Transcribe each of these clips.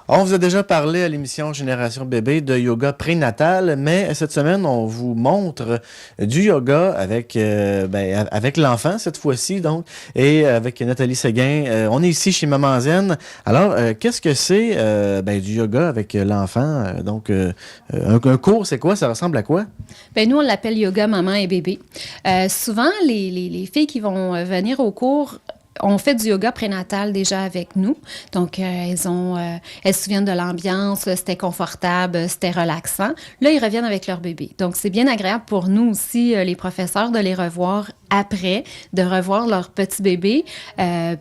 On vous a déjà parlé à l'émission Génération Bébé de yoga prénatal, mais cette semaine, on vous montre du yoga avec l'enfant cette fois-ci, donc, et avec Nathalie Séguin. On est ici chez Maman Zen. Alors, qu'est-ce que c'est du yoga avec l'enfant? Un cours, c'est quoi? Ça ressemble à quoi? Ben nous, on l'appelle yoga maman et bébé. Souvent, les filles qui vont venir au cours ont fait du yoga prénatal déjà avec nous. Donc, elles se souviennent de l'ambiance, c'était confortable, c'était relaxant. Là, ils reviennent avec leur bébé. Donc, c'est bien agréable pour nous aussi, les professeurs, de les revoir après, de revoir leur petit bébé.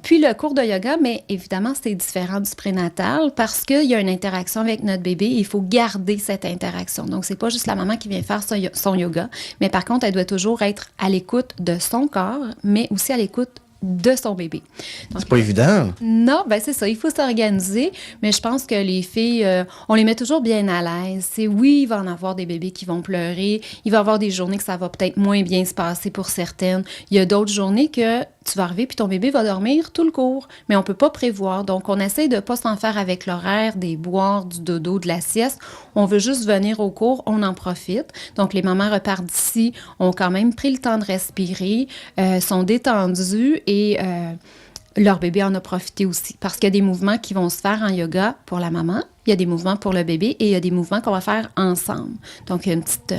Puis le cours de yoga, mais évidemment, c'est différent du prénatal parce qu'il y a une interaction avec notre bébé. Il faut garder cette interaction. Donc, c'est pas juste la maman qui vient faire son yoga, mais par contre, elle doit toujours être à l'écoute de son corps, mais aussi à l'écoute de son bébé. Donc, C'est pas évident. non, ben c'est ça, il faut s'organiser, mais je pense que les filles, on les met toujours bien à l'aise. C'est oui, il va en avoir des bébés qui vont pleurer, il va y avoir des journées que ça va peut-être moins bien se passer pour certaines. Il y a d'autres journées que tu vas arriver puis ton bébé va dormir tout le cours, mais on peut pas prévoir. Donc, on essaie de pas s'en faire avec l'horaire, des boires, du dodo, de la sieste. On veut juste venir au cours, on en profite. Donc, les mamans repartent d'ici, ont quand même pris le temps de respirer, sont détendues et leur bébé en a profité aussi. Parce qu'il y a des mouvements qui vont se faire en yoga pour la maman, il y a des mouvements pour le bébé et il y a des mouvements qu'on va faire ensemble. Donc, il y a une petite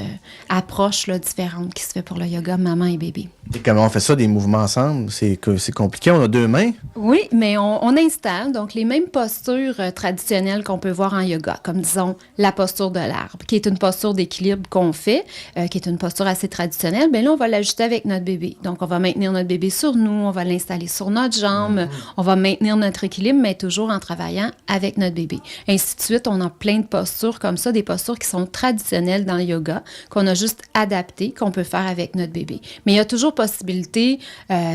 approche là, différente qui se fait pour le yoga maman et bébé. Et comment on fait ça, des mouvements ensemble? C'est compliqué, on a deux mains. Oui, mais on installe donc les mêmes postures traditionnelles qu'on peut voir en yoga, comme disons la posture de l'arbre, qui est une posture d'équilibre qu'on fait, qui est une posture assez traditionnelle. Bien là, on va l'ajuster avec notre bébé. Donc, on va maintenir notre bébé sur nous, on va l'installer sur notre jambe, on va maintenir notre équilibre, mais toujours en travaillant avec notre bébé. Ainsi de suite, on a plein de postures comme ça, des postures qui sont traditionnelles dans le yoga, qu'on a juste adaptées, qu'on peut faire avec notre bébé. Mais il y a toujours possibilité,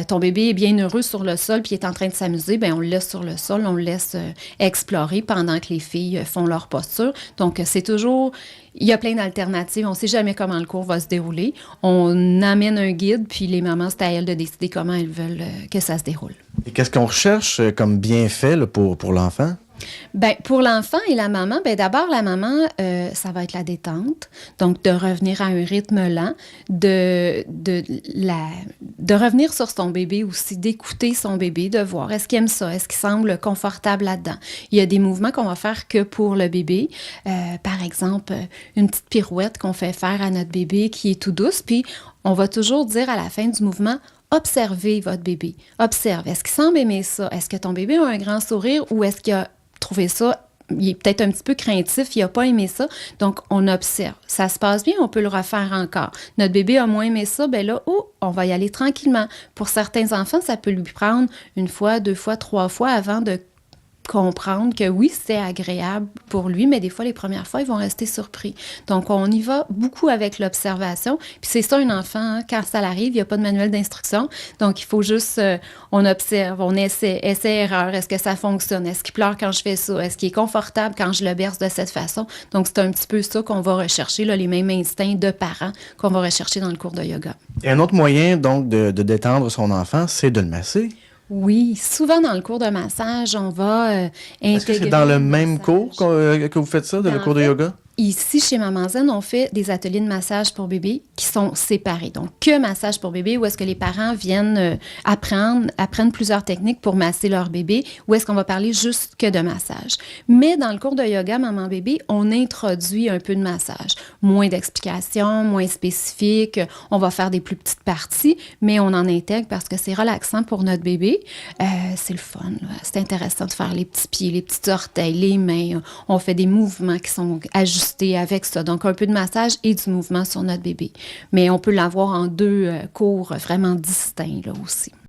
ton bébé est bien heureux sur le sol puis il est en train de s'amuser, bien on le laisse sur le sol, on le laisse explorer pendant que les filles font leur posture. Donc, c'est toujours, il y a plein d'alternatives. On ne sait jamais comment le cours va se dérouler. On amène un guide, puis les mamans, c'est à elles de décider comment elles veulent que ça se déroule. Et qu'est-ce qu'on recherche comme bienfait là, pour l'enfant? Bien, pour l'enfant et la maman, bien d'abord, la maman, ça va être la détente. Donc, de revenir à un rythme lent, de revenir sur son bébé aussi, d'écouter son bébé, de voir est-ce qu'il aime ça, est-ce qu'il semble confortable là-dedans. Il y a des mouvements qu'on va faire que pour le bébé. Par exemple, une petite pirouette qu'on fait faire à notre bébé qui est tout douce, puis on va toujours dire à la fin du mouvement, observez votre bébé. Observe. Est-ce qu'il semble aimer ça? Est-ce que ton bébé a un grand sourire ou est-ce qu'il a trouvé ça, il est peut-être un petit peu craintif, il n'a pas aimé ça. Donc, on observe. Ça se passe bien, on peut le refaire encore. Notre bébé a moins aimé ça, bien là, on va y aller tranquillement. Pour certains enfants, ça peut lui prendre une fois, deux fois, trois fois avant de comprendre que oui, c'est agréable pour lui, mais des fois, les premières fois, ils vont rester surpris. Donc, on y va beaucoup avec l'observation. Puis c'est ça, un enfant, hein, quand ça arrive, il n'y a pas de manuel d'instruction. Donc, il faut juste, on observe, on essaie, erreur. Est-ce que ça fonctionne? Est-ce qu'il pleure quand je fais ça? Est-ce qu'il est confortable quand je le berce de cette façon? Donc, c'est un petit peu ça qu'on va rechercher, là, les mêmes instincts de parents qu'on va rechercher dans le cours de yoga. Et un autre moyen, donc, de détendre son enfant, c'est de le masser. Oui, souvent dans le cours de massage, on va intégrer... Est-ce que c'est dans le même cours que vous faites ça, le cours de yoga? Ici, chez Maman Zen, on fait des ateliers de massage pour bébé qui sont séparés. Donc, que massage pour bébé, où est-ce que les parents viennent apprennent plusieurs techniques pour masser leur bébé, ou est-ce qu'on va parler juste que de massage. Mais dans le cours de yoga Maman-bébé, on introduit un peu de massage. Moins d'explications, moins spécifiques. On va faire des plus petites parties, mais on en intègre parce que c'est relaxant pour notre bébé. C'est le fun, là. C'est intéressant de faire les petits pieds, les petits orteils, les mains. On fait des mouvements qui sont ajustés avec ça. Donc, un peu de massage et du mouvement sur notre bébé. Mais on peut l'avoir en deux cours vraiment distincts là aussi.